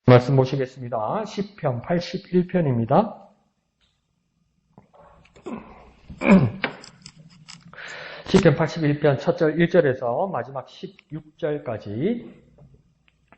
말씀 보시겠습니다. 시편 81편입니다. 시편 81편 첫 절 1절에서 마지막 16절까지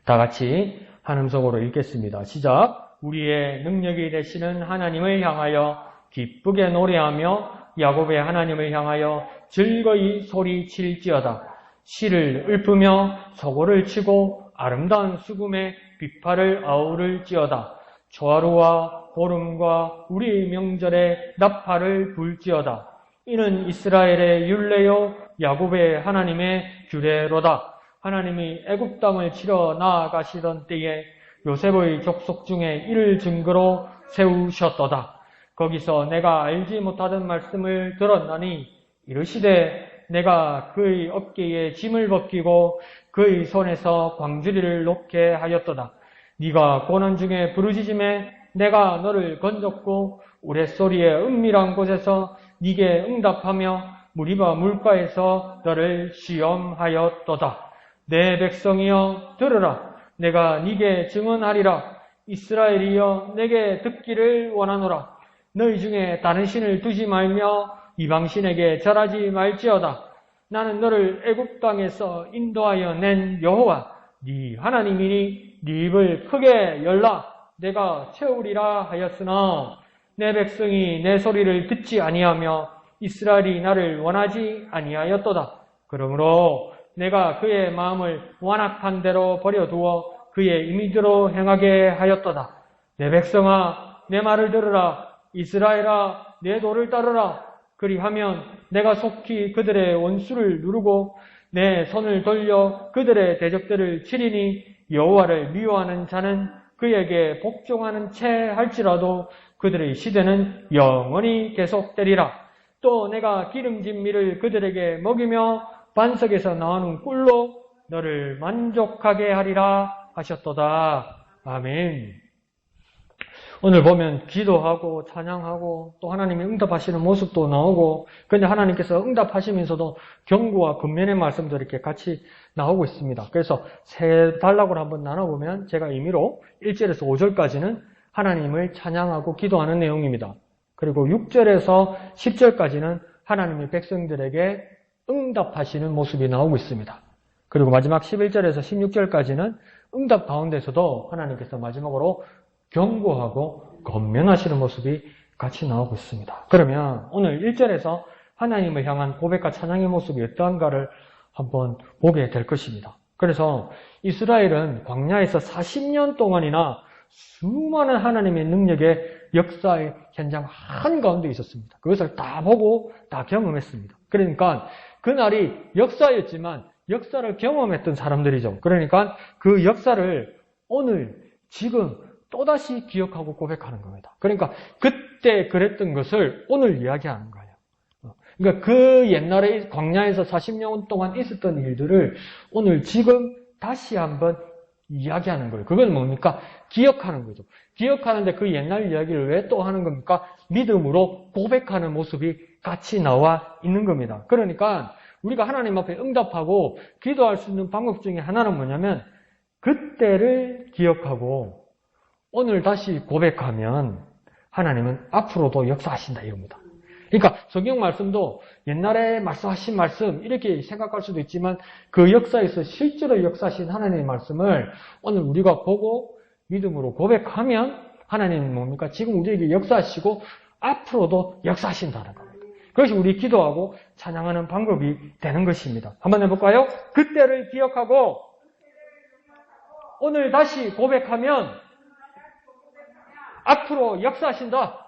다 같이 한 음성으로 읽겠습니다. 시작. 우리의 능력이 되시는 하나님을 향하여 기쁘게 노래하며 야곱의 하나님을 향하여 즐거이 소리칠지어다. 실을 읊으며 서고를 치고 아름다운 수금에 비파를 아우를지어다. 초하루와 보름과 우리의 명절에 나팔을 불지어다. 이는 이스라엘의 율례요 야곱의 하나님의 규례로다. 하나님이 애굽 땅을 치러 나아가시던 때에 요셉의 족속 중에 이를 증거로 세우셨도다. 거기서 내가 알지 못하던 말씀을 들었나니 이르시되 내가 그의 어깨에 짐을 벗기고 그의 손에서 광주리를 놓게 하였도다. 네가 고난 중에 부르짖음에 내가 너를 건졌고 우레소리의 은밀한 곳에서 네게 응답하며 무리바 물가에서 너를 시험하였도다. 내 백성이여 들으라. 내가 네게 증언하리라. 이스라엘이여 내게 듣기를 원하노라. 너희 중에 다른 신을 두지 말며 이방신에게 절하지 말지어다. 나는 너를 애굽 땅에서 인도하여 낸 여호와 네 하나님이니 네 입을 크게 열라. 내가 채우리라 하였으나 내 백성이 내 소리를 듣지 아니하며 이스라엘이 나를 원하지 아니하였도다. 그러므로 내가 그의 마음을 완악한 대로 버려두어 그의 임의대로 행하게 하였도다. 내 백성아 내 말을 들으라. 이스라엘아 내 도를 따르라. 그리하면 내가 속히 그들의 원수를 누르고 내 손을 돌려 그들의 대적들을 치리니 여호와를 미워하는 자는 그에게 복종하는 채 할지라도 그들의 시대는 영원히 계속되리라. 또 내가 기름진 밀을 그들에게 먹이며 반석에서 나오는 꿀로 너를 만족하게 하리라 하셨도다. 아멘. 오늘 보면 기도하고 찬양하고 또 하나님이 응답하시는 모습도 나오고, 근데 하나님께서 응답하시면서도 경고와 근면의 말씀도 이렇게 같이 나오고 있습니다. 그래서 세 단락으로 한번 나눠보면 제가 임의로 1절에서 5절까지는 하나님을 찬양하고 기도하는 내용입니다. 그리고 6절에서 10절까지는 하나님의 백성들에게 응답하시는 모습이 나오고 있습니다. 그리고 마지막 11절에서 16절까지는 응답 가운데서도 하나님께서 마지막으로 경고하고 권면하시는 모습이 같이 나오고 있습니다. 그러면 오늘 1절에서 하나님을 향한 고백과 찬양의 모습이 어떠한가를 한번 보게 될 것입니다. 그래서 이스라엘은 광야에서 40년 동안이나 수많은 하나님의 능력의 역사의 현장 한가운데 있었습니다. 그것을 다 보고 다 경험했습니다. 그러니까 그날이 역사였지만 역사를 경험했던 사람들이죠. 그러니까 그 역사를 오늘 지금 또다시 기억하고 고백하는 겁니다. 그러니까 그때 그랬던 것을 오늘 이야기하는 거예요. 그러니까 그 옛날에 광야에서 40년 동안 있었던 일들을 오늘 지금 다시 한번 이야기하는 거예요. 그건 뭡니까? 기억하는 거죠. 기억하는데 그 옛날 이야기를 왜 또 하는 겁니까? 믿음으로 고백하는 모습이 같이 나와 있는 겁니다. 그러니까 우리가 하나님 앞에 응답하고 기도할 수 있는 방법 중에 하나는 뭐냐면 그때를 기억하고 오늘 다시 고백하면 하나님은 앞으로도 역사하신다 이겁니다. 그러니까 성경 말씀도 옛날에 말씀하신 말씀 이렇게 생각할 수도 있지만 그 역사에서 실제로 역사하신 하나님의 말씀을 오늘 우리가 보고 믿음으로 고백하면 하나님은 뭡니까? 지금 우리에게 역사하시고 앞으로도 역사하신다는 겁니다. 그것이 우리 기도하고 찬양하는 방법이 되는 것입니다. 한번 해볼까요? 그때를 기억하고 오늘 다시 고백하면 앞으로 역사하신다.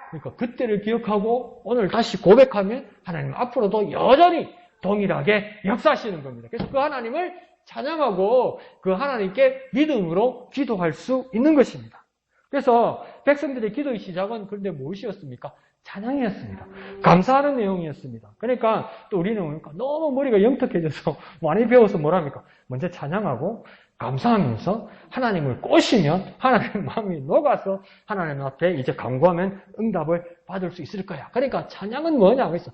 그러니까 그때를 기억하고 오늘 다시 고백하면 하나님은 앞으로도 여전히 동일하게 역사하시는 겁니다. 그래서 그 하나님을 찬양하고 그 하나님께 믿음으로 기도할 수 있는 것입니다. 그래서 백성들의 기도의 시작은 그런데 무엇이었습니까? 찬양이었습니다. 감사하는 내용이었습니다. 그러니까 또 우리는 너무 머리가 영특해져서 많이 배워서 뭐랍니까? 먼저 찬양하고 감사하면서 하나님을 꼬시면 하나님 마음이 녹아서 하나님 앞에 이제 간구하면 응답을 받을 수 있을 거야. 그러니까 찬양은 뭐냐 그래서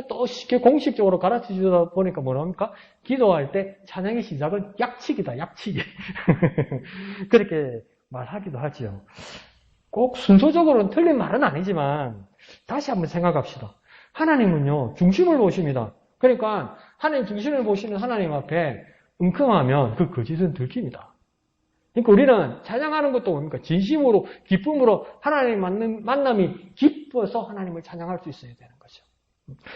또 쉽게 공식적으로 가르치다 보니까 뭐랍니까? 기도할 때 찬양의 시작은 약치기다. 약치기. 그렇게 말하기도 하지요. 꼭 순서적으로는 틀린 말은 아니지만 다시 한번 생각합시다. 하나님은요 중심을 보십니다. 그러니까 하나님 중심을 보시는 하나님 앞에 은큼하면 그 거짓은 들킵니다. 그러니까 우리는 찬양하는 것도 뭡니까? 진심으로 기쁨으로 하나님 만남이 기뻐서 하나님을 찬양할 수 있어야 되는 거죠.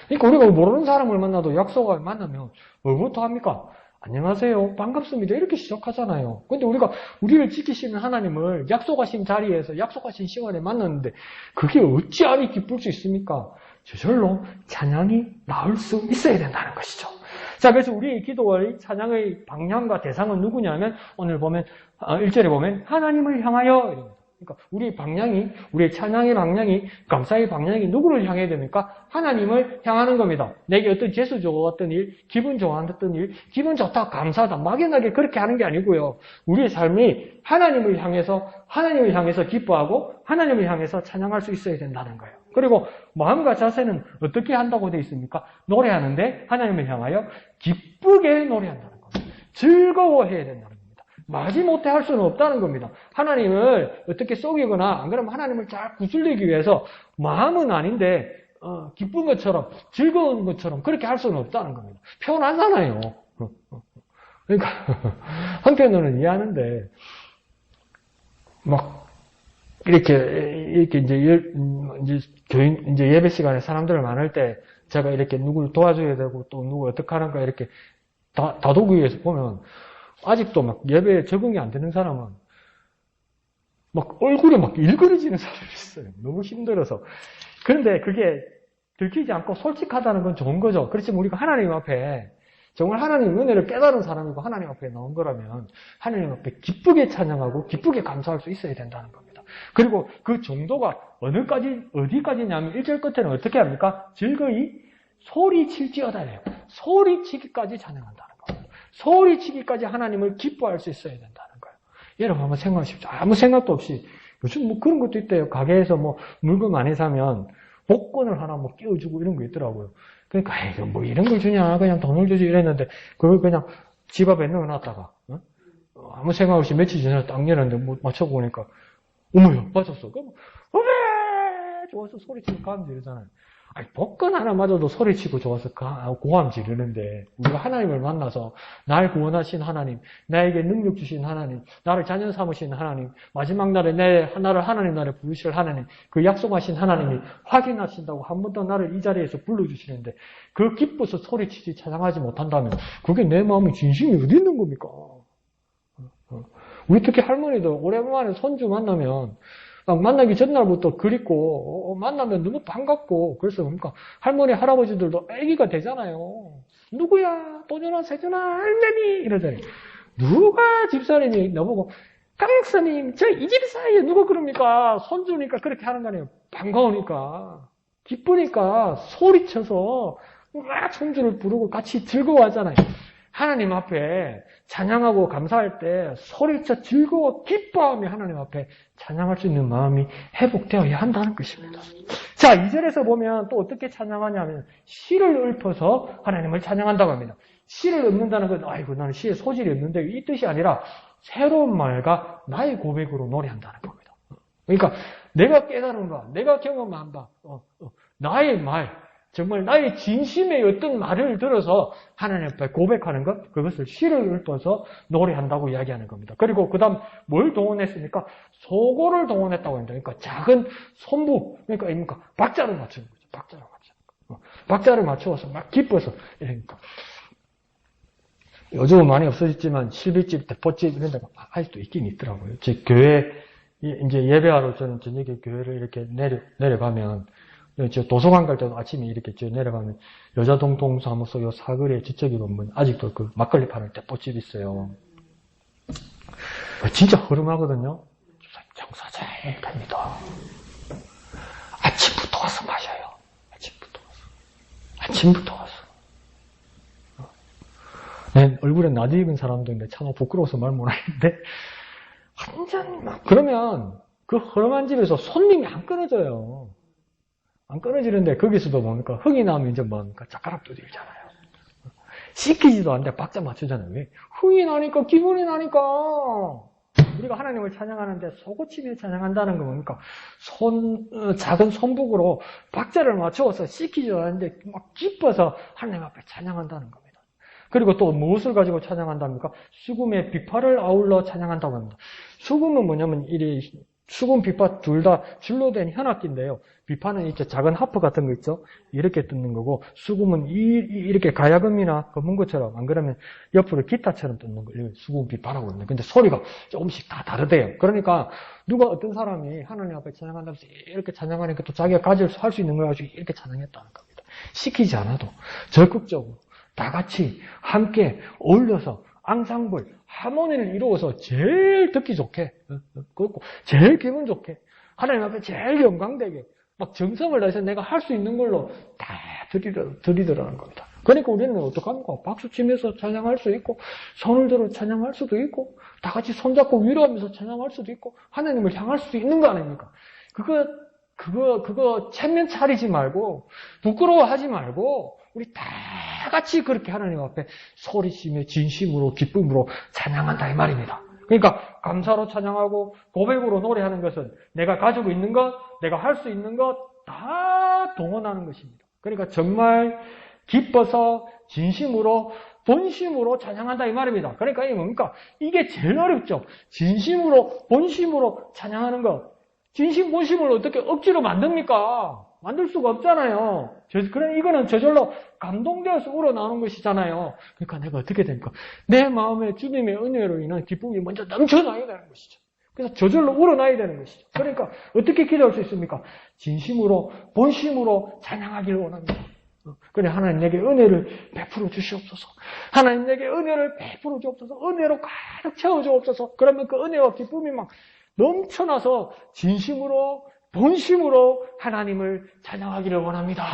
그러니까 우리가 모르는 사람을 만나도 약속을 만나면 뭐부터 합니까? 안녕하세요. 반갑습니다. 이렇게 시작하잖아요. 근데 우리가 우리를 지키시는 하나님을 약속하신 자리에서 약속하신 시간에 만났는데 그게 어찌하리 기쁠 수 있습니까? 저절로 찬양이 나올 수 있어야 된다는 것이죠. 자, 그래서 우리의 기도의 찬양의 방향과 대상은 누구냐면 오늘 보면 1절에 보면 하나님을 향하여 이럽니다. 그러니까 우리의 방향이 우리의 찬양의 방향이 감사의 방향이 누구를 향해야 됩니까? 하나님을 향하는 겁니다. 내게 어떤 재수 좋았던 일, 기분 좋았던 일, 기분 좋다, 감사하다 막연하게 그렇게 하는 게 아니고요. 우리의 삶이 하나님을 향해서 기뻐하고 하나님을 향해서 찬양할 수 있어야 된다는 거예요. 그리고 마음과 자세는 어떻게 한다고 되어 있습니까? 노래하는데 하나님을 향하여 기쁘게 노래한다는 겁니다. 즐거워해야 된다는 겁니다. 마지못해 할 수는 없다는 겁니다. 하나님을 어떻게 속이거나 안 그러면 하나님을 잘 구슬리기 위해서 마음은 아닌데 기쁜 것처럼 즐거운 것처럼 그렇게 할 수는 없다는 겁니다. 표현하잖아요. 그러니까 한편으로는 이해하는데 막 이렇게 이제 예배 시간에 사람들 많을 때 제가 이렇게 누구를 도와줘야 되고 또 누구 어떻게 하는가 이렇게 다독이기 위해서 보면 아직도 막 예배에 적응이 안 되는 사람은 막 얼굴에 막 일그러지는 사람이 있어요. 너무 힘들어서. 그런데 그게 들키지 않고 솔직하다는 건 좋은 거죠. 그렇지만 우리가 하나님 앞에 정말 하나님 은혜를 깨달은 사람이고 하나님 앞에 나온 거라면 하나님 앞에 기쁘게 찬양하고 기쁘게 감사할 수 있어야 된다는 겁니다. 그리고 그 정도가 어디까지냐면 1절 끝에는 어떻게 합니까? 즐거이 소리칠지어다래요. 소리치기까지 찬양한다는 겁니다. 소리치기까지 하나님을 기뻐할 수 있어야 된다는 거예요. 여러분 한번 생각하십시오. 아무 생각도 없이 요즘 뭐 그런 것도 있대요. 가게에서 뭐 물건 많이 사면 복권을 하나 뭐 끼워주고 이런 거 있더라고요. 그러니까 뭐 이런 걸 주냐 그냥 돈을 주지 이랬는데 그걸 그냥 집 앞에 넣어놨다가 아무 생각 없이 며칠 전에 딱 열었는데 뭐 맞춰보니까 어머야 맞았어. 그럼 어메 좋아서 소리치고 가면 이러잖아요. 아니, 복권 하나 맞아도 소리치고 좋아서 고함 지르는데 우리가 하나님을 만나서 날 구원하신 하나님, 나에게 능력 주신 하나님, 나를 자녀 삼으신 하나님, 마지막 날에 나를 하나님 나라에 부르실 하나님, 그 약속하신 하나님이 확인하신다고 한 번 더 나를 이 자리에서 불러주시는데 그 기뻐서 소리치지 찬양하지 못한다면 그게 내 마음의 진심이 어디 있는 겁니까? 우리 특히 할머니도 오랜만에 손주 만나면 만나기 전날부터 그립고 만나면 너무 반갑고 그래서 그러니까 할머니 할아버지들도 애기가 되잖아요. 누구야? 도전아 세전아 할머니 이러잖아요. 누가 집사람이 나보고 강목사님 저 이 집 사이에 누가 그럽니까? 손주니까 그렇게 하는 거 아니에요. 반가우니까 기쁘니까 소리쳐서 막 손주를 부르고 같이 즐거워하잖아요. 하나님 앞에 찬양하고 감사할 때 소리쳐 즐거워 기뻐하며 하나님 앞에 찬양할 수 있는 마음이 회복되어야 한다는 것입니다. 자, 2절에서 보면 또 어떻게 찬양하냐면 시를 읊어서 하나님을 찬양한다고 합니다. 시를 읊는다는 건 아이고 나는 시에 소질이 없는데 이 뜻이 아니라 새로운 말과 나의 고백으로 노래한다는 겁니다. 그러니까 내가 깨달은 바, 내가 경험한 바, 나의 말, 정말 나의 진심의 어떤 말을 들어서 하나님 앞에 고백하는 것, 그것을 시를 읊어서 노래한다고 이야기하는 겁니다. 그리고 그 다음 뭘 동원했습니까? 소고를 동원했다고 합니다. 그러니까 작은 손부, 그러니까 박자를 맞추는 거죠. 박자를 맞추어서 막 기뻐서 이러니까. 요즘은 많이 없어졌지만 실비집, 대포집 이런 데가 아직도 있긴 있더라고요. 제 교회 이제 예배하러 저는 저녁에 교회를 이렇게 내려가면 저 도서관 갈 때도 아침에 이렇게 저 내려가면 여자 동통사무소 요 사거리에 저쪽에 보면 아직도 그 막걸리 파는 대포집 있어요. 진짜 허름하거든요. 장사 잘 됩니다. 아침부터 와서 마셔요. 아침부터 와서. 네, 얼굴에 나도 익은 사람도 있는데 참 부끄러워서 말 못하겠는데 한 잔 막 그러면 그 허름한 집에서 손님이 안 끊어져요. 안 끊어지는데 거기서도 뭡니까? 흥이 나면 이제 뭡니까? 젓가락도 들잖아요. 시키지도 않는데 박자 맞추잖아요. 왜? 흥이 나니까, 기분이 나니까. 우리가 하나님을 찬양하는데 속옷치며 찬양한다는 거 뭡니까? 작은 손북으로 박자를 맞춰서 시키지도 않는데 막 기뻐서 하나님 앞에 찬양한다는 겁니다. 그리고 또 무엇을 가지고 찬양한답니까? 수금의 비파를 아울러 찬양한다고 합니다. 수금은 뭐냐면 수금, 비파 둘 다 줄로 된 현악기인데요. 비파는 이제 작은 하프 같은 거 있죠? 이렇게 뜯는 거고, 수금은 이렇게 가야금이나 검은 것처럼, 안 그러면 옆으로 기타처럼 뜯는 걸 수금, 비파라고 합니다. 근데 소리가 조금씩 다 다르대요. 그러니까 누가 어떤 사람이 하나님 앞에 찬양한다면서 이렇게 찬양하니까 또 자기가 할 수 있는 걸 가지고 이렇게 찬양했다는 겁니다. 시키지 않아도 적극적으로 다 같이 함께 어울려서 앙상블, 하모니를 이루어서 제일 듣기 좋게, 그렇고 제일 기분 좋게, 하나님 앞에 제일 영광되게, 막 정성을 다해서 내가 할 수 있는 걸로 다 드리더라는 겁니다. 그러니까 우리는 어떡합니까? 박수 치면서 찬양할 수 있고, 손을 들어 찬양할 수도 있고, 다 같이 손잡고 위로하면서 찬양할 수도 있고, 하나님을 향할 수 있는 거 아닙니까? 그거 체면 차리지 말고, 부끄러워하지 말고, 우리 다 같이 그렇게 하나님 앞에 소리치며 진심으로 기쁨으로 찬양한다 이 말입니다. 그러니까 감사로 찬양하고 고백으로 노래하는 것은 내가 가지고 있는 것, 내가 할 수 있는 것 다 동원하는 것입니다. 그러니까 정말 기뻐서 진심으로 본심으로 찬양한다 이 말입니다. 그러니까 이게 뭡니까? 이게 제일 어렵죠. 진심으로 본심으로 찬양하는 것. 진심 본심을 어떻게 억지로 만듭니까? 만들 수가 없잖아요. 이거는 저절로 감동되어서 우러나오는 것이잖아요. 그러니까 내가 어떻게 됩니까? 내 마음에 주님의 은혜로 인한 기쁨이 먼저 넘쳐나야 되는 것이죠. 그래서 저절로 우러나야 되는 것이죠. 그러니까 어떻게 기도할 수 있습니까? 진심으로, 본심으로 찬양하기를 원합니다. 그래, 하나님 내게 은혜를 베풀어 주시옵소서. 하나님 내게 은혜를 베풀어 주옵소서. 은혜로 가득 채워 주옵소서. 그러면 그 은혜와 기쁨이 막 넘쳐나서 진심으로 본심으로 하나님을 찬양하기를 원합니다.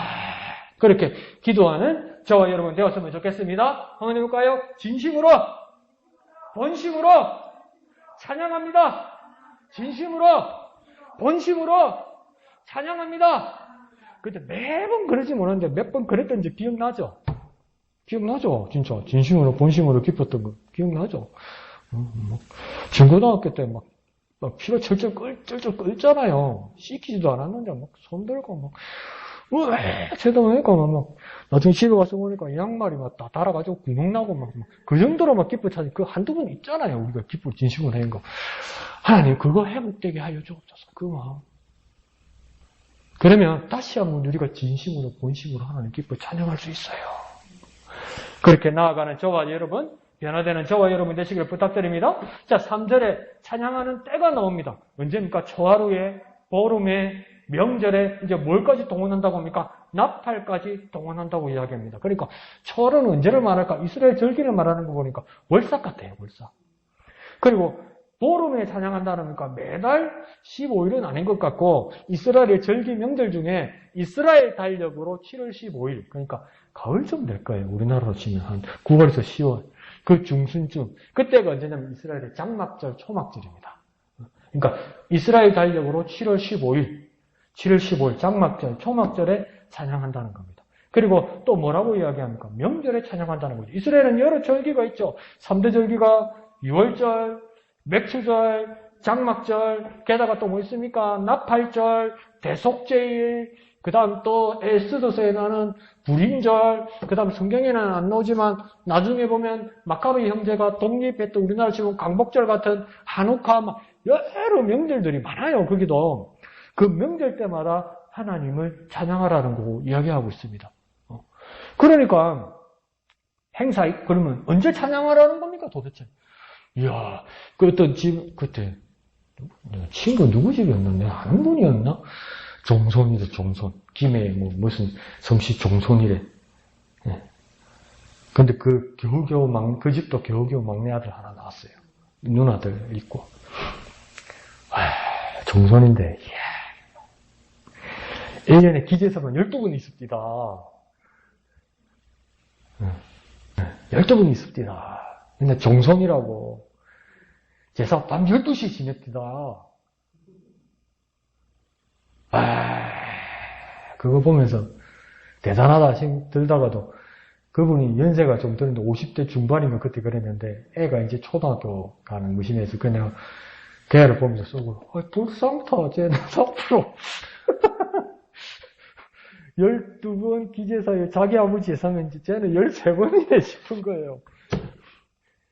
그렇게 기도하는 저와 여러분 되었으면 좋겠습니다. 한번 해볼까요? 진심으로 본심으로 찬양합니다. 진심으로 본심으로 찬양합니다. 근데 매번 그러지 못하는데 몇 번 그랬던지 기억나죠? 기억나죠? 진짜 진심으로 본심으로 기뻤던 거 기억나죠? 중고등학교 때 막 피가 철철 끓잖아요. 씻기지도 않았는데 막 손들고 왜 제동하니까 막 나중에 집에 가서 보니까 양말이 막 다 달아가지고 구멍 나고 막 그 정도로 막 기뻐 차지 그 한두 번 있잖아요. 우리가 기뻐 진심으로 하는 거. 하나님 그거 회복되게 하여 주옵소서. 그 마음. 그러면 다시 한번 우리가 진심으로 본심으로 하나님 기뻐 찬양할 수 있어요. 그렇게 나아가는 저와 여러분, 변화되는 저와 여러분 되시길 부탁드립니다. 자, 3절에 찬양하는 때가 나옵니다. 언제입니까? 초하루에, 보름에, 명절에 이제 뭘까지 동원한다고 합니까? 나팔까지 동원한다고 이야기합니다. 그러니까 초하루는 언제를 말할까? 이스라엘 절기를 말하는 거 보니까 월삭 같아요. 월삭. 그리고 보름에 찬양한다는 겁니까? 매달 15일은 아닌 것 같고 이스라엘의 절기 명절 중에 이스라엘 달력으로 7월 15일 그러니까 가을쯤 될 거예요. 우리나라로 치면 한 9월에서 10월 그 중순쯤 그때가 언제냐면 이스라엘의 장막절, 초막절입니다. 그러니까 이스라엘 달력으로 7월 15일 장막절, 초막절에 찬양한다는 겁니다. 그리고 또 뭐라고 이야기합니까? 명절에 찬양한다는 거죠. 이스라엘은 여러 절기가 있죠. 3대 절기가 유월절, 맥추절, 장막절, 게다가 또 뭐 있습니까? 나팔절, 대속제일, 그 다음 또 에스더서에 나오는 불임절, 그 다음 성경에는 안 나오지만 나중에 보면 마카비 형제가 독립했던 우리나라 지금 광복절 같은 한우카 막 여러 명절들이 많아요. 거기도. 그 명절 때마다 하나님을 찬양하라는 거 이야기하고 있습니다. 그러니까 행사, 그러면 언제 찬양하라는 겁니까 도대체? 이야, 그 어떤 집, 그때 친구 누구 집이었나? 내가 아는 분이었나? 종손이래, 종손. 김해, 무슨 성씨 종손이래. 예. 근데 그 집도 겨우겨우 막내 아들 하나 낳았어요. 누나들 있고. 종손인데, 이야. 1년에 기재석은 12분 있습니다. 12분 있습니다. 근데 정성이라고. 제사 밤 12시 지냈디다. 그거 보면서 대단하다 들다가도 그분이 연세가 좀 드는데 50대 중반인가 그때 그랬는데 애가 이제 초등학교 가는 무심해서 그 내가 걔를 보면서 쏘고 불쌍타 쟤는 앞으로 12번 기제사에 자기 아버지 예상인지 쟤는 13번이네 싶은 거예요.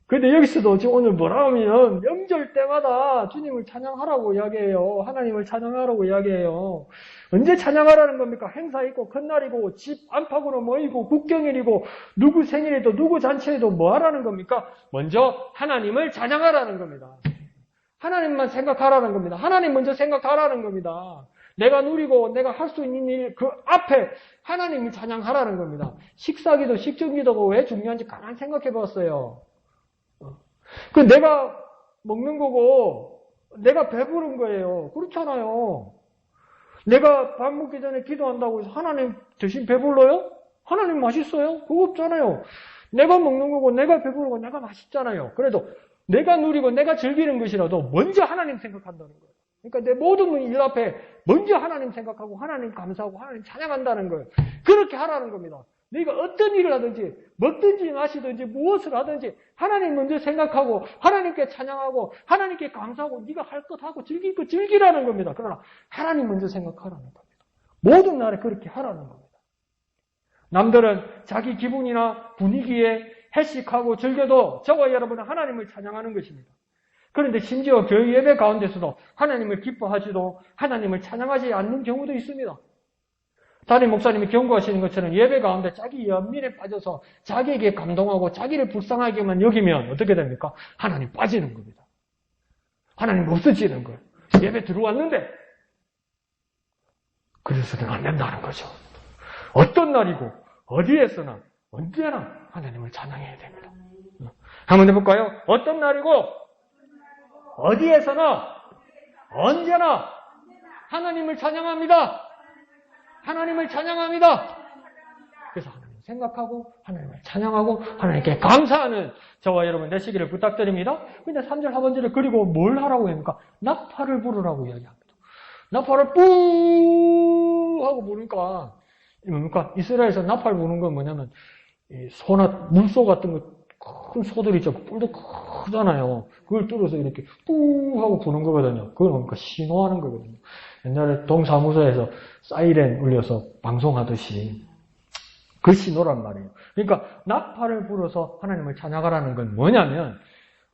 근데 여기서도 지금 오늘 뭐라 하면 명절 때마다 주님을 찬양하라고 이야기해요. 하나님을 찬양하라고 이야기해요. 언제 찬양하라는 겁니까? 행사 있고 큰날이고 집 안팎으로 모이고 국경일이고 누구 생일에도 누구 잔치에도 뭐 하라는 겁니까? 먼저 하나님을 찬양하라는 겁니다. 하나님만 생각하라는 겁니다. 하나님 먼저 생각하라는 겁니다. 내가 누리고 내가 할 수 있는 일 그 앞에 하나님을 찬양하라는 겁니다. 식사기도 식전기도가 왜 중요한지 가만히 생각해 봤어요. 그 내가 먹는 거고 내가 배부른 거예요. 그렇잖아요. 내가 밥 먹기 전에 기도한다고 해서 하나님 대신 배불러요? 하나님 맛있어요? 그거 없잖아요. 내가 먹는 거고 내가 배부르고 내가 맛있잖아요. 그래도 내가 누리고 내가 즐기는 것이라도 먼저 하나님 생각한다는 거예요. 그러니까 내 모든 일 앞에 먼저 하나님 생각하고 하나님 감사하고 하나님 찬양한다는 거예요. 그렇게 하라는 겁니다. 네가 어떤 일을 하든지 먹든지 마시든지 무엇을 하든지 하나님 먼저 생각하고 하나님께 찬양하고 하나님께 감사하고 네가 할 것 하고 즐길 것 즐기라는 겁니다. 그러나 하나님 먼저 생각하라는 겁니다. 모든 날에 그렇게 하라는 겁니다. 남들은 자기 기분이나 분위기에 해식하고 즐겨도 저와 여러분은 하나님을 찬양하는 것입니다. 그런데 심지어 교회 예배 가운데서도 하나님을 기뻐하지도 하나님을 찬양하지 않는 경우도 있습니다. 담임 목사님이 경고하시는 것처럼 예배 가운데 자기 연민에 빠져서 자기에게 감동하고 자기를 불쌍하게만 여기면 어떻게 됩니까? 하나님 빠지는 겁니다. 하나님 없어지는 거예요. 예배 들어왔는데 그래서는 안 된다는 거죠. 어떤 날이고 어디에서나 언제나 하나님을 찬양해야 됩니다. 한번 해볼까요? 어떤 날이고 어디에서나 언제나 하나님을 찬양합니다. 하나님을 찬양합니다. 그래서 하나님을 생각하고 하나님을 찬양하고 하나님께 감사하는 저와 여러분 되시기를 부탁드립니다. 근데 3절 하반절에 그리고 뭘 하라고 합니까? 나팔을 부르라고 이야기합니다. 나팔을 뿌 하고 부르니까 뭡니까? 이스라엘에서 나팔 부는 건 뭐냐면 소나 물소 같은 거 큰 소들이 있죠. 뿔도 크잖아요. 그걸 뚫어서 이렇게 뿌 하고 부는 거거든요. 그건 뭡니까? 신호하는 거거든요. 옛날에 동사무소에서 사이렌 울려서 방송하듯이 그 신호란 말이에요. 그러니까 나팔을 불어서 하나님을 찬양하라는 건 뭐냐면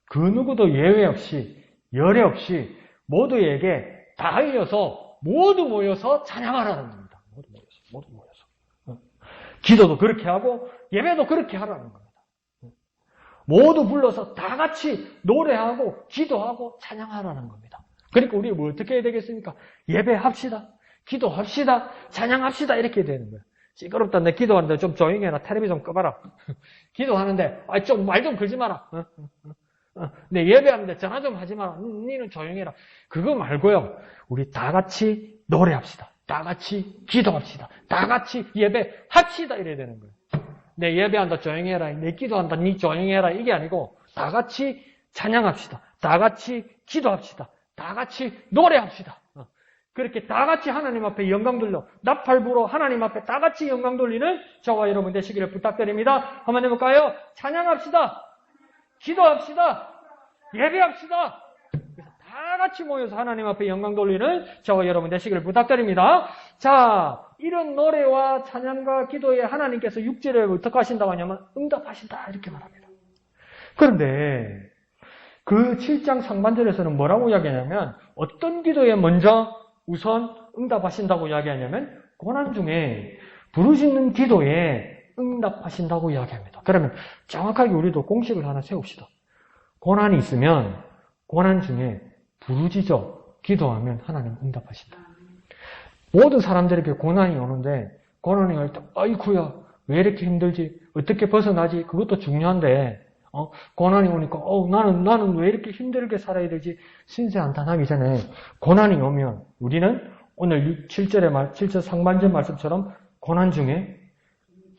그 누구도 예외 없이 열애 없이 모두에게 다 알려서 모두 모여서 찬양하라는 겁니다. 모두 모여서. 기도도 그렇게 하고 예배도 그렇게 하라는 겁니다. 모두 불러서 다 같이 노래하고 기도하고 찬양하라는 겁니다. 그러니까 우리 뭐 어떻게 해야 되겠습니까? 예배합시다. 기도합시다. 찬양합시다. 이렇게 되는 거예요. 시끄럽다. 내 기도하는데 좀 조용히 해라. 텔레비 좀 꺼봐라. 기도하는데 좀 말 좀 걸지 마라. 내 예배하는데 전화 좀 하지 마라. 니는 조용히 해라. 그거 말고요. 우리 다 같이 노래합시다. 다 같이 기도합시다. 다 같이 예배합시다. 이래야 되는 거예요. 내 예배한다 조용히 해라. 내 기도한다 니 조용히 해라. 이게 아니고 다 같이 찬양합시다. 다 같이 기도합시다. 다 같이 노래합시다. 그렇게 다 같이 하나님 앞에 영광 돌려 나팔 불어 하나님 앞에 다 같이 영광 돌리는 저와 여러분 되시기를 부탁드립니다. 한번 해볼까요? 찬양합시다. 기도합시다. 예배합시다. 그래서 다 같이 모여서 하나님 앞에 영광 돌리는 저와 여러분 되시기를 부탁드립니다. 자, 이런 노래와 찬양과 기도에 하나님께서 6절에 어떻게 하신다고 하냐면 응답하신다 이렇게 말합니다. 그런데 그 7장 상반절에서는 뭐라고 이야기하냐면 어떤 기도에 먼저 우선 응답하신다고 이야기하냐면 고난 중에 부르짖는 기도에 응답하신다고 이야기합니다. 그러면 정확하게 우리도 공식을 하나 세웁시다. 고난이 있으면 고난 중에 부르짖어 기도하면 하나님 응답하신다. 모든 사람들에게 고난이 오는데 고난이 올 때 아이쿠야 왜 이렇게 힘들지? 어떻게 벗어나지? 그것도 중요한데 고난이 오니까 나는 왜 이렇게 힘들게 살아야 되지? 신세한탄하기 전에 고난이 오면 우리는 오늘 7절 상반절 말씀처럼 고난 중에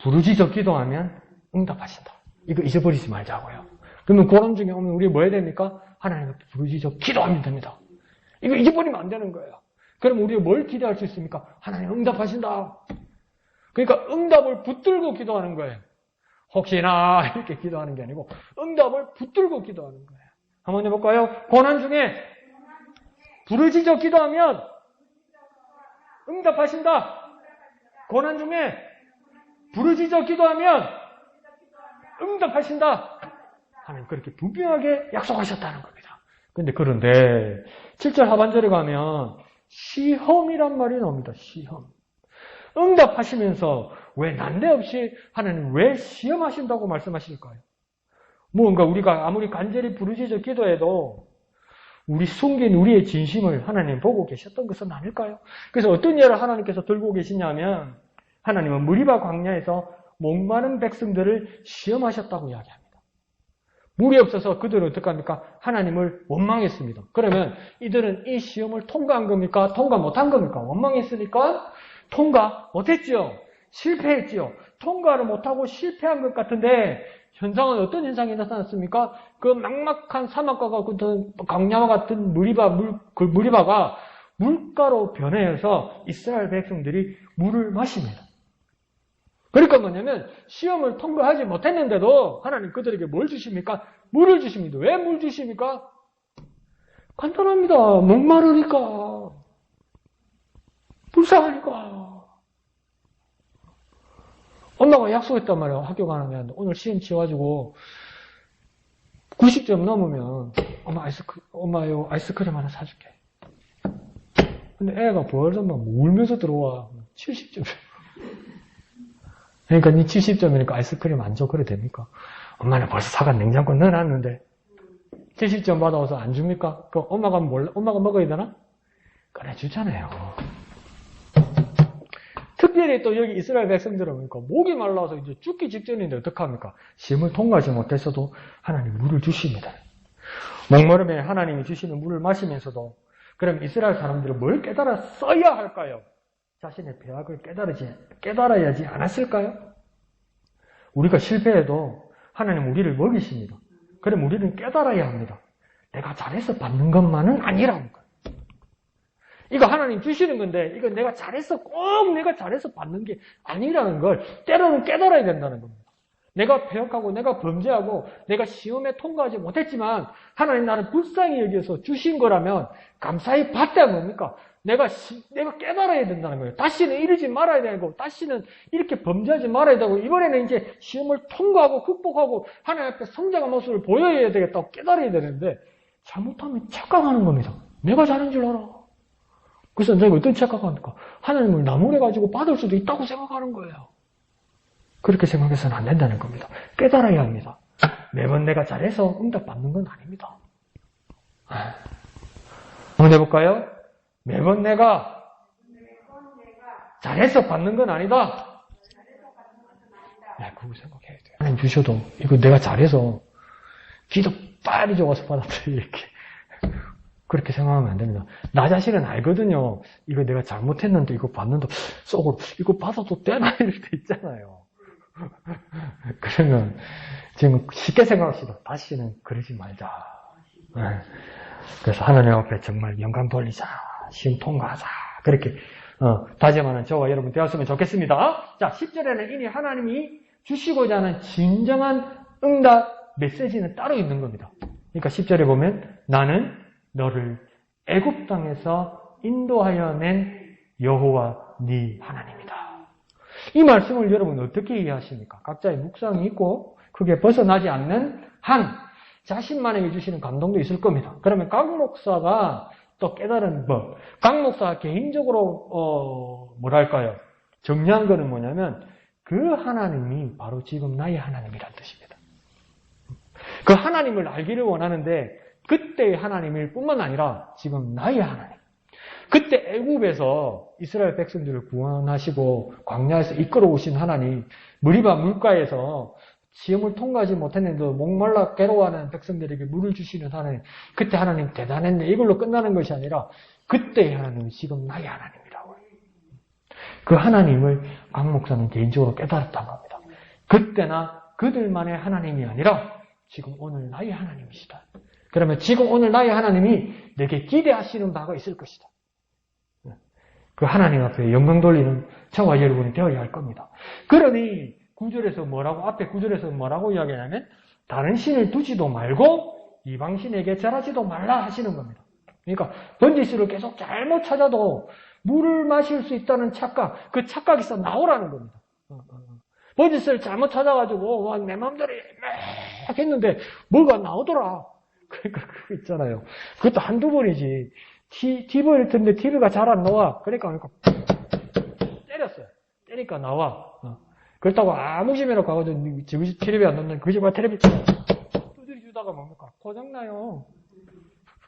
부르짖어 기도하면 응답하신다. 이거 잊어버리지 말자고요. 그러면 고난 중에 오면 우리 뭐 해야 됩니까? 하나님 앞에 부르짖어 기도하면 됩니다. 이거 잊어버리면 안 되는 거예요. 그럼 우리가 뭘 기대할 수 있습니까? 하나님 응답하신다. 그러니까 응답을 붙들고 기도하는 거예요. 혹시나 이렇게 기도하는 게 아니고 응답을 붙들고 기도하는 거예요. 한번 해볼까요? 고난 중에 부르짖어 기도하면 응답하신다. 고난 중에 부르짖어 기도하면 응답하신다. 하나님 그렇게 분명하게 약속하셨다는 겁니다. 그런데 7절 하반절에 가면 시험이란 말이 나옵니다. 시험. 응답하시면서 왜 난데없이 하나님 왜 시험하신다고 말씀하실까요? 뭔가 우리가 아무리 간절히 부르짖어 기도해도 우리 숨긴 우리의 진심을 하나님 보고 계셨던 것은 아닐까요? 그래서 어떤 예를 하나님께서 들고 계시냐면 하나님은 무리바 광야에서 목마른 백성들을 시험하셨다고 이야기합니다. 물이 없어서 그들은 어떻게 합니까? 하나님을 원망했습니다. 그러면 이들은 이 시험을 통과한 겁니까? 통과 못한 겁니까? 원망했으니까 통과 못했죠. 실패했지요. 통과를 못하고 실패한 것 같은데 현상은 어떤 현상이 나타났습니까? 그 막막한 사막과 같은 광야와 같은 무리바가 물가로 변해서 이스라엘 백성들이 물을 마십니다. 그러니까 뭐냐면 시험을 통과하지 못했는데도 하나님 그들에게 뭘 주십니까? 물을 주십니다. 왜 물 주십니까? 간단합니다. 목마르니까. 불쌍하니까. 엄마가 약속했단 말이에요. 학교 가는 게 아닌데 오늘 시험 치워가지고 90점 넘으면 엄마요 아이스크림 하나 사줄게. 근데 애가 벌써 막 울면서 들어와. 70점. 그러니까 니 70점이니까 아이스크림 안 줘. 그래 됩니까? 엄마는 벌써 사간 냉장고에 넣어놨는데 70점 받아와서 안 줍니까? 그럼 엄마가 먹어야 되나? 그래 주잖아요. 특별히 또 여기 이스라엘 백성들은 그러니까 목이 말라서 이제 죽기 직전인데 어떡합니까? 시험을 통과하지 못했어도 하나님 물을 주십니다. 목마름에 하나님이 주시는 물을 마시면서도 그럼 이스라엘 사람들은 뭘 깨달아 써야 할까요? 자신의 배악을 깨달아야지 않았을까요? 우리가 실패해도 하나님 우리를 먹이십니다. 그럼 우리는 깨달아야 합니다. 내가 잘해서 받는 것만은 아니라는 거예요. 이거 하나님 주시는 건데 이거 내가 잘해서 받는 게 아니라는 걸 때로는 깨달아야 된다는 겁니다. 내가 배역하고 내가 범죄하고 내가 시험에 통과하지 못했지만 하나님 나를 불쌍히 여기서 주신 거라면 감사히 받다 뭡니까? 내가 깨달아야 된다는 거예요. 다시는 이러지 말아야 되고 다시는 이렇게 범죄하지 말아야 되고 이번에는 이제 시험을 통과하고 극복하고 하나님 앞에 성장한 모습을 보여야 되겠다고 깨달아야 되는데 잘못하면 착각하는 겁니다. 내가 잘한 줄 알아. 그래서 내가 어떤 착각합니까? 하나님을 나무래가지고 받을 수도 있다고 생각하는 거예요. 그렇게 생각해서는 안 된다는 겁니다. 깨달아야 합니다. 매번 내가 잘해서 응답받는 건 아닙니다. 한번 해볼까요? 매번 내가 잘해서 받는 건 아니다. 네, 그거 생각해야 돼요. 하나님 주셔도 이거 내가 잘해서 기도 빨리 적어서 받았다 이렇게 그렇게 생각하면 안 됩니다. 나 자신은 알거든요. 이거 내가 잘못했는데 이거 받는다 속으로 이거 받아도 되나 이럴 때 있잖아요. 그러면 지금 쉽게 생각합시다. 다시는 그러지 말자. 네. 그래서 하나님 앞에 정말 영광 돌리자. 시험 통과하자. 그렇게 다짐하는 저와 여러분 되었으면 좋겠습니다. 자, 10절에는 이미 하나님이 주시고자 하는 진정한 응답 메시지는 따로 있는 겁니다. 그러니까 10절에 보면 나는 너를 애굽 땅에서 인도하여 낸 여호와 네 하나님이다. 이 말씀을 여러분 어떻게 이해하십니까? 각자의 묵상이 있고 그게 벗어나지 않는 한 자신만에게 주시는 감동도 있을 겁니다. 그러면 각 목사가 또 깨달은 법, 각 목사가 개인적으로 뭐랄까요? 정리한 거는 뭐냐면 그 하나님이 바로 지금 나의 하나님이라는 뜻입니다. 그 하나님을 알기를 원하는데 그때의 하나님일 뿐만 아니라 지금 나의 하나님. 그때 애굽에서 이스라엘 백성들을 구원하시고 광야에서 이끌어 오신 하나님, 무리바 물가에서 시험을 통과하지 못했는데도 목말라 괴로워하는 백성들에게 물을 주시는 하나님. 그때 하나님 대단했네. 이걸로 끝나는 것이 아니라 그때의 하나님이 지금 나의 하나님이라고. 그 하나님을 강 목사는 개인적으로 깨달았다고 합니다. 그때나 그들만의 하나님이 아니라 지금 오늘 나의 하나님이시다. 그러면 지금 오늘 나의 하나님이 내게 기대하시는 바가 있을 것이다. 그 하나님 앞에 영광 돌리는 저와 여러분이 되어야 할 겁니다. 그러니 앞에 구절에서 뭐라고 이야기하냐면 다른 신을 두지도 말고 이방신에게 절하지도 말라 하시는 겁니다. 그러니까 번지수를 계속 잘못 찾아도 물을 마실 수 있다는 착각, 그 착각에서 나오라는 겁니다. 번지수를 잘못 찾아가지고 내 마음대로 막 했는데 뭐가 나오더라. 그러니까 그거 있잖아요. 그것도 한두 번이지. TV를 듣는데 TV가 잘 안 나와. 그러니까 때렸어요. 때리니까 나와. 그렇다고 아무 집에나 가가지고 저기 텔레비 안 넣는 그 집에 텔레비 두드리 주다가 뭡니까? 고장나요.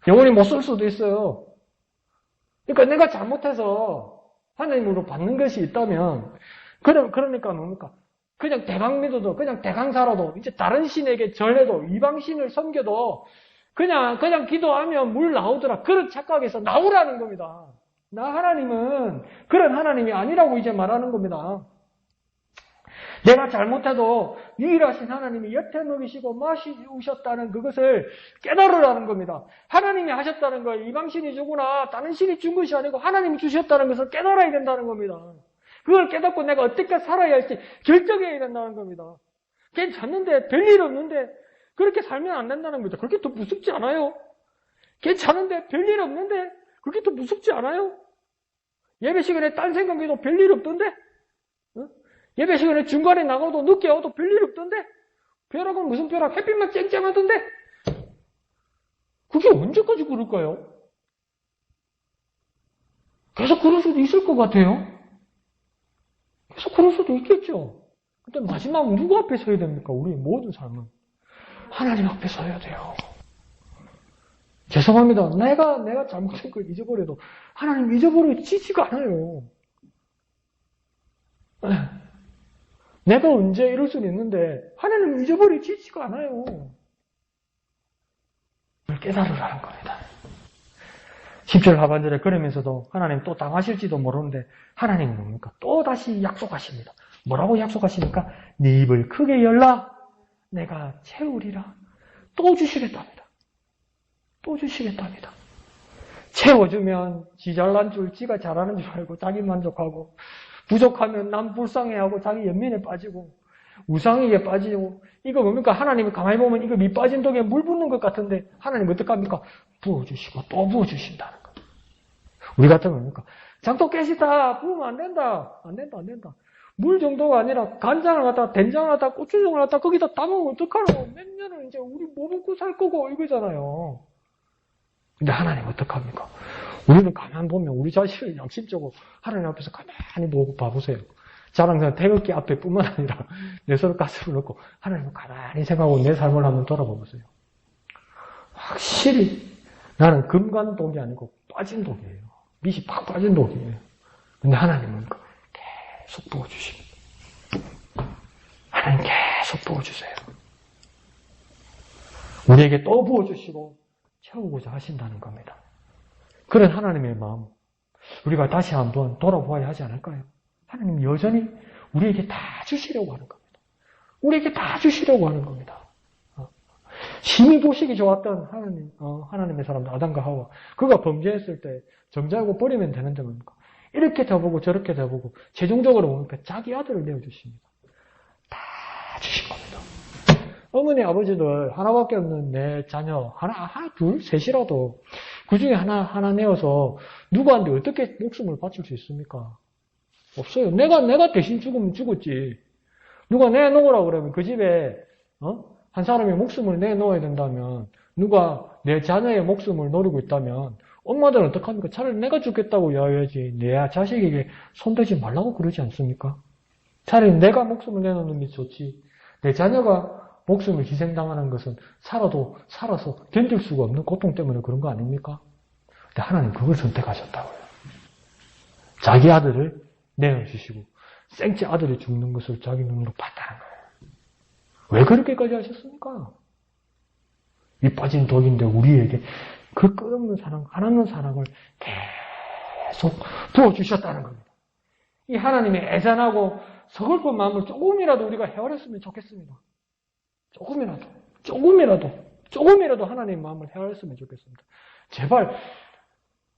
영원히 못 쓸 수도 있어요. 그러니까 내가 잘못해서 하나님으로 받는 것이 있다면 그러니까 뭡니까? 그냥 대강 믿어도 그냥 대강 살아도 이제 다른 신에게 절해도 이방신을 섬겨도 그냥 기도하면 물 나오더라. 그런 착각에서 나오라는 겁니다. 나 하나님은 그런 하나님이 아니라고 이제 말하는 겁니다. 내가 잘못해도 유일하신 하나님이 여태 먹이시고 마시우셨다는 그것을 깨달으라는 겁니다. 하나님이 하셨다는 걸 이방신이 주구나 다른 신이 준 것이 아니고 하나님이 주셨다는 것을 깨달아야 된다는 겁니다. 그걸 깨닫고 내가 어떻게 살아야 할지 결정해야 된다는 겁니다. 괜찮은데 별일 없는데 그렇게 살면 안 된다는 겁니다. 그렇게 더 무섭지 않아요? 괜찮은데 별일 없는데 그렇게 더 무섭지 않아요? 예배 시간에 딴 생각해도 별일 없던데? 예배 시간에 중간에 나가도 늦게 와도 별일 없던데? 벼락은 무슨 벼락? 햇빛만 쨍쨍하던데? 그게 언제까지 그럴까요? 계속 그럴 수도 있을 것 같아요. 계속 그럴 수도 있겠죠. 근데 마지막 누구 앞에 서야 됩니까? 우리의 모든 삶은. 하나님 앞에 서야 돼요. 죄송합니다. 내가 잘못한 걸 잊어버려도 하나님 잊어버리지가 않아요. 내가 언제 이럴 수는 있는데 하나님 잊어버리지가 않아요. 그걸 깨달으라는 겁니다. 10절 하반절에 그러면서도 하나님 또 당하실지도 모르는데 하나님은 뭡니까? 또 다시 약속하십니다. 뭐라고 약속하십니까? 네 입을 크게 열라 내가 채우리라. 또 주시겠답니다. 또 주시겠답니다. 채워주면 지 잘난 줄, 지가 잘하는 줄 알고 자기 만족하고 부족하면 남 불쌍해하고 자기 연민에 빠지고 우상에게 빠지고 이거 뭡니까? 하나님이 가만히 보면 이거 밑 빠진 독에 물 붓는 것 같은데 하나님 어떡합니까? 부어주시고 또 부어주신다는 거. 우리 같으면 뭡니까? 장독 깨시다 부으면 안 된다. 안 된다. 물 정도가 아니라 간장을 갖다 된장을 갖다 고추장을 갖다 거기다 담으면 어떡하노? 몇 년을 이제 우리 뭐 먹고 살 거고 이거잖아요. 근데 하나님 어떡합니까? 우리는 가만 보면 우리 자신을 양심적으로 하나님 앞에서 가만히 보고 봐보세요. 자랑스러운 태극기 앞에 뿐만 아니라 내 손을 가슴을 넣고 하나님을 가만히 생각하고 내 삶을 한번 돌아보세요. 확실히 나는 금간 독이 아니고 빠진 독이에요. 밑이 팍 빠진 독이에요. 근데 하나님은 계속 부어주십니다. 하나님 계속 부어주세요. 우리에게 또 부어주시고 채우고자 하신다는 겁니다. 그런 하나님의 마음 우리가 다시 한번 돌아보아야 하지 않을까요? 하나님 여전히 우리에게 다 주시려고 하는 겁니다. 우리에게 다 주시려고 하는 겁니다. 심히 보시기 좋았던 하나님의 사람들 아담과 하와 그가 범죄했을 때 정죄하고 버리면 되는데 뭡니까? 이렇게 돼보고 저렇게 돼보고 최종적으로 뭡니까? 자기 아들을 내어주십니다. 다 주신 겁니다. 어머니 아버지들 하나밖에 없는 내 자녀 하나 둘 셋이라도 그 중에 하나 내어서 누구한테 어떻게 목숨을 바칠 수 있습니까? 없어요. 내가 대신 죽으면 죽었지. 누가 내놓으라고 그러면 그 집에 한 사람이 목숨을 내놓아야 된다면 누가 내 자녀의 목숨을 노리고 있다면 엄마들은 어떡합니까? 차라리 내가 죽겠다고 이야기하지 내 자식에게 손대지 말라고 그러지 않습니까? 차라리 내가 목숨을 내놓는 게 좋지. 내 자녀가 목숨을 희생당하는 것은 살아서 견딜 수가 없는 고통 때문에 그런 거 아닙니까? 근데 하나님 그걸 선택하셨다고요. 자기 아들을 내어주시고 생체 아들이 죽는 것을 자기 눈으로 봤다는 거예요. 왜 그렇게까지 하셨습니까? 이 빠진 독인데 우리에게 그 끝없는 사랑, 한없는 사랑을 계속 부어주셨다는 겁니다. 이 하나님의 애잔하고 서글픈 마음을 조금이라도 우리가 헤아렸으면 좋겠습니다. 조금이라도 하나님의 마음을 헤아렸으면 좋겠습니다. 제발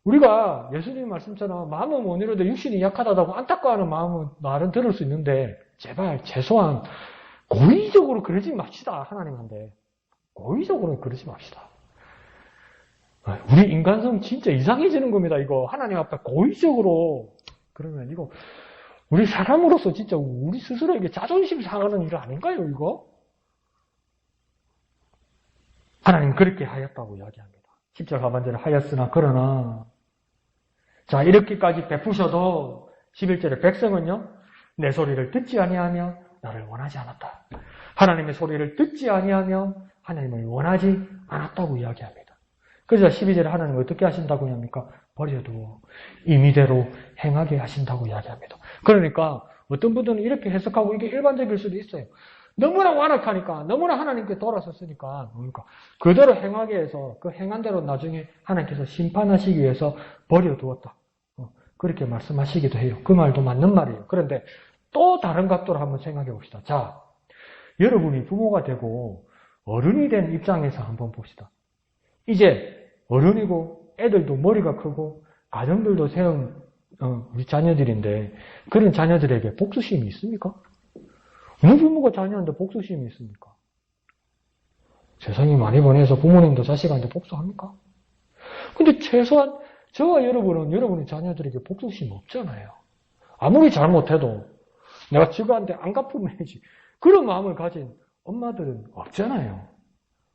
우리가 예수님 말씀처럼 마음은 못 이루어도 육신이 약하다고 안타까워하는 마음은 말은 들을 수 있는데 제발 최소한 고의적으로 그러지 맙시다. 하나님한테. 고의적으로 그러지 맙시다. 우리 인간성 진짜 이상해지는 겁니다. 이거 하나님 앞에 고의적으로 그러면 이거 우리 사람으로서 진짜 우리 스스로에게 자존심 상하는 일 아닌가요? 이거? 하나님 그렇게 하였다고 이야기합니다. 10절 하반절에 하였으나 그러나 자 이렇게까지 베푸셔도 11절에 백성은요 내 소리를 듣지 아니하며 나를 원하지 않았다. 하나님의 소리를 듣지 아니하며 하나님을 원하지 않았다고 이야기합니다. 그래서 12절에 하나님은 어떻게 하신다고 합니까? 버려두어 임의대로 행하게 하신다고 이야기합니다. 그러니까 어떤 분들은 이렇게 해석하고 이게 일반적일 수도 있어요. 너무나 완악하니까 너무나 하나님께 돌아섰으니까 그러니까 그대로 행하게 해서 그 행한 대로 나중에 하나님께서 심판하시기 위해서 버려두었다. 그렇게 말씀하시기도 해요. 그 말도 맞는 말이에요. 그런데 또 다른 각도로 한번 생각해 봅시다. 자, 여러분이 부모가 되고 어른이 된 입장에서 한번 봅시다. 이제 어른이고 애들도 머리가 크고 가정들도 세운 우리 자녀들인데 그런 자녀들에게 복수심이 있습니까? 어느 부모가 자녀한테 복수심이 있습니까? 세상이 많이 보내서 부모님도 자식한테 복수합니까? 근데 최소한 저와 여러분은 여러분의 자녀들에게 복수심 없잖아요. 아무리 잘못해도 내가 저거한테 안 갚으면지 그런 마음을 가진 엄마들은 없잖아요.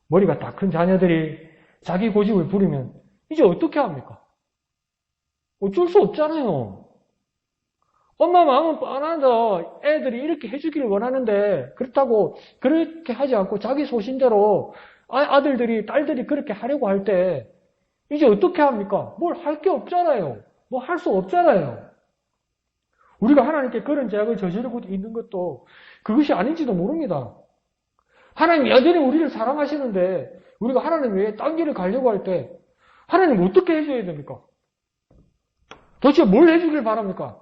머리가 다 큰 자녀들이 자기 고집을 부리면 이제 어떻게 합니까? 어쩔 수 없잖아요. 엄마 마음은 뻔하다. 애들이 이렇게 해주기를 원하는데 그렇다고 그렇게 하지 않고 자기 소신대로 아들들이 딸들이 그렇게 하려고 할 때 이제 어떻게 합니까? 뭘 할 게 없잖아요. 뭐 할 수 없잖아요. 우리가 하나님께 그런 죄악을 저지르고 있는 것도 그것이 아닌지도 모릅니다. 하나님 여전히 우리를 사랑하시는데 우리가 하나님 외에 딴 길을 가려고 할 때 하나님 어떻게 해줘야 됩니까? 도대체 뭘 해주길 바랍니까?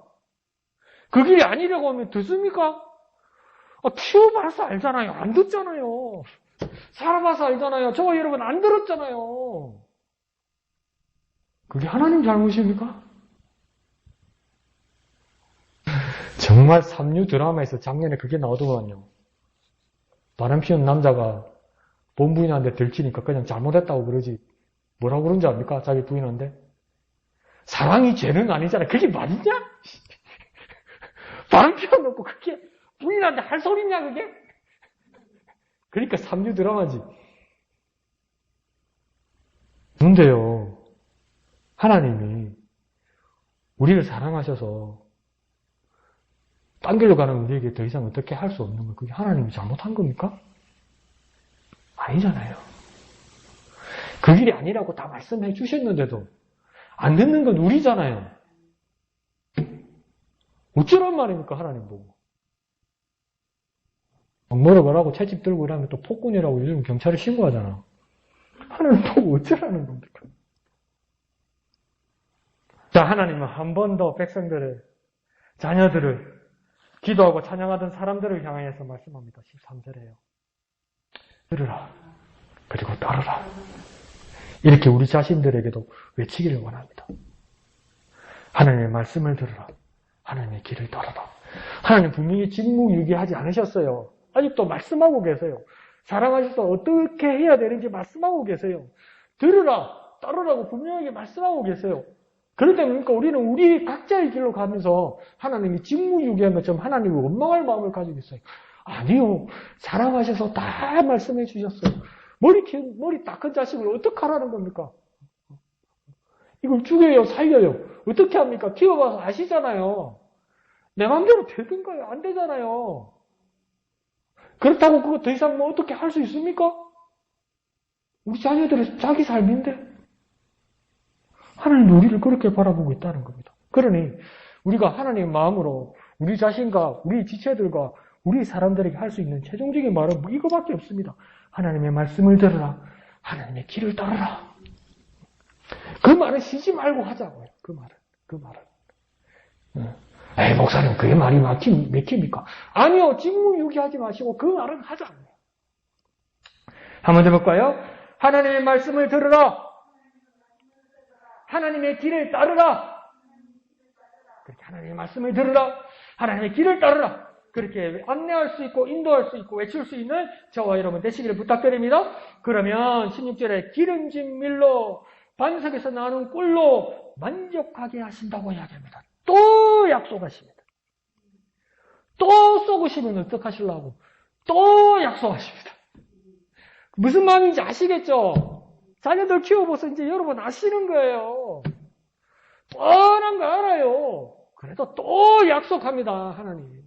그 길이 아니라고 하면 듣습니까? 피워봐서 알잖아요. 안 듣잖아요. 살아봐서 알잖아요. 저와 여러분 안 들었잖아요. 그게 하나님 잘못입니까? 정말 삼류 드라마에서 작년에 그게 나오더만요. 바람 피운 남자가 본 부인한테 들키니까 그냥 잘못했다고 그러지. 뭐라고 그런지 압니까? 자기 부인한테. 사랑이 죄는 아니잖아. 그게 말이냐? 바람 피워놓고 그게 부인한테 할 소리냐 그게? 그러니까 삼류 드라마지. 그런데요. 하나님이 우리를 사랑하셔서 딴 길로 가는 우리에게 더 이상 어떻게 할 수 없는 건 그게 하나님이 잘못한 겁니까? 아니잖아요. 그 길이 아니라고 다 말씀해 주셨는데도 안 듣는 건 우리잖아요. 어쩌란 말입니까? 하나님 보고. 뭐라고 채집 들고 이러면 또 폭군이라고 요즘 경찰에 신고하잖아. 하나님 보고 어쩌라는 겁니까? 자, 하나님은 한 번 더 백성들을, 자녀들을, 기도하고 찬양하던 사람들을 향하여서 말씀합니다. 13절에요. 들으라. 그리고 따르라. 이렇게 우리 자신들에게도 외치기를 원합니다. 하나님의 말씀을 들으라. 하나님의 길을 따르라. 하나님 분명히 직무유기하지 않으셨어요. 아직도 말씀하고 계세요. 사랑하셔서 어떻게 해야 되는지 말씀하고 계세요. 들으라, 따르라고 분명하게 말씀하고 계세요. 그런데 그러니까 우리는 우리 각자의 길로 가면서 하나님이 직무유기한 것처럼 하나님을 원망할 마음을 가지고 있어요. 아니요. 사랑하셔서 다 말씀해 주셨어요. 머리 딱 큰 자식을 어떻게 하라는 겁니까? 이걸 죽여요, 살려요. 어떻게 합니까? 키워봐서 아시잖아요. 내 마음대로 되든가요? 안 되잖아요. 그렇다고 그거 더 이상 뭐 어떻게 할 수 있습니까? 우리 자녀들은 자기 삶인데. 하나님이 우리를 그렇게 바라보고 있다는 겁니다. 그러니 우리가 하나님의 마음으로 우리 자신과 우리 지체들과 우리 사람들에게 할 수 있는 최종적인 말은 이거밖에 없습니다. 하나님의 말씀을 들으라. 하나님의 길을 따르라. 그 말은 쉬지 말고 하자고요. 그 말은. 에이, 목사님, 그게 말이 맥힙니까? 아니요, 직무유기하지 마시고 그 말은 하자고요. 한번 더 볼까요? 하나님의 말씀을 들으라. 하나님의 길을 따르라. 그렇게 하나님의 말씀을 들으라. 하나님의 길을 따르라. 그렇게 안내할 수 있고 인도할 수 있고 외칠 수 있는 저와 여러분 되시기를 부탁드립니다. 그러면 16절에 기름진 밀로 반석에서 나는 꿀로 만족하게 하신다고 이야기합니다. 또 약속하십니다. 또 쏘으시면 어떡하시려고? 또 약속하십니다. 무슨 마음인지 아시겠죠? 자녀들 키워보서 이제 여러분 아시는 거예요. 뻔한 거 알아요. 그래도 또 약속합니다, 하나님.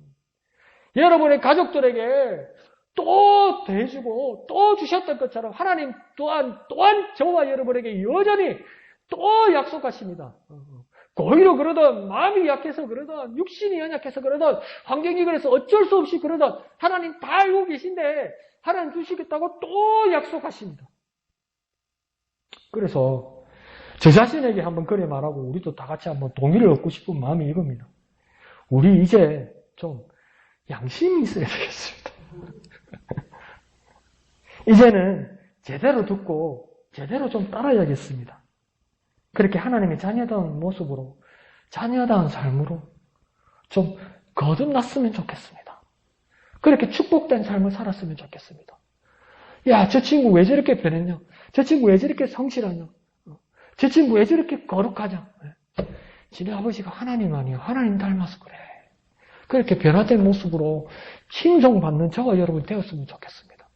여러분의 가족들에게 또 대주고 또 주셨던 것처럼 하나님 또한 저와 여러분에게 여전히 또 약속하십니다. 고의로 그러든 마음이 약해서 그러든 육신이 연약해서 그러든 환경이 그래서 어쩔 수 없이 그러든 하나님 다 알고 계신데 하나님 주시겠다고 또 약속하십니다. 그래서 저 자신에게 한번 그래 말하고 우리도 다 같이 한번 동의를 얻고 싶은 마음이 이겁니다. 우리 이제 좀 양심이 있어야 되겠습니다. 이제는 제대로 듣고 제대로 좀 따라야겠습니다. 그렇게 하나님의 자녀다운 모습으로 자녀다운 삶으로 좀 거듭났으면 좋겠습니다. 그렇게 축복된 삶을 살았으면 좋겠습니다. 야, 저 친구 왜 저렇게 변했냐? 저 친구 왜 저렇게 성실하냐? 저 친구 왜 저렇게 거룩하냐? 지네 아버지가 하나님 아니야. 하나님 닮아서 그래. 그렇게 변화된 모습으로 칭송받는 저와 여러분 되었으면 좋겠습니다.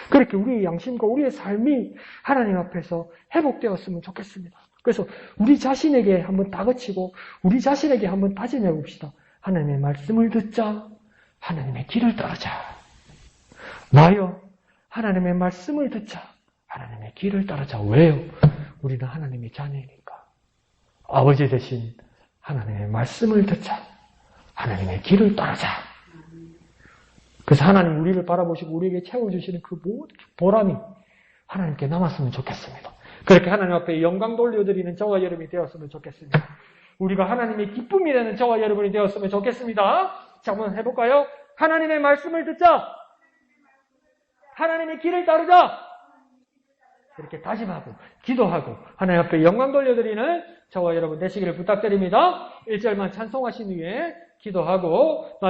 그렇게 우리의 양심과 우리의 삶이 하나님 앞에서 회복되었으면 좋겠습니다. 그래서 우리 자신에게 한번 다그치고 우리 자신에게 한번 다짐해 봅시다. 하나님의 말씀을 듣자. 하나님의 길을 따르자. 나여 하나님의 말씀을 듣자. 하나님의 길을 따르자. 왜요? 우리는 하나님의 자녀이니까. 아버지 대신 하나님의 말씀을 듣자. 하나님의 길을 따르자. 그래서 하나님 우리를 바라보시고 우리에게 채워주시는 그 모든 보람이 하나님께 남았으면 좋겠습니다. 그렇게 하나님 앞에 영광 돌려드리는 저와 여러분이 되었으면 좋겠습니다. 우리가 하나님의 기쁨이 되는 저와 여러분이 되었으면 좋겠습니다. 자, 한번 해볼까요? 하나님의 말씀을 듣자. 하나님의 길을 따르자. 이렇게 다짐하고 기도하고 하나님 앞에 영광 돌려드리는 저와 여러분 되시기를 부탁드립니다. 1절만 찬송하신 후에 기도하고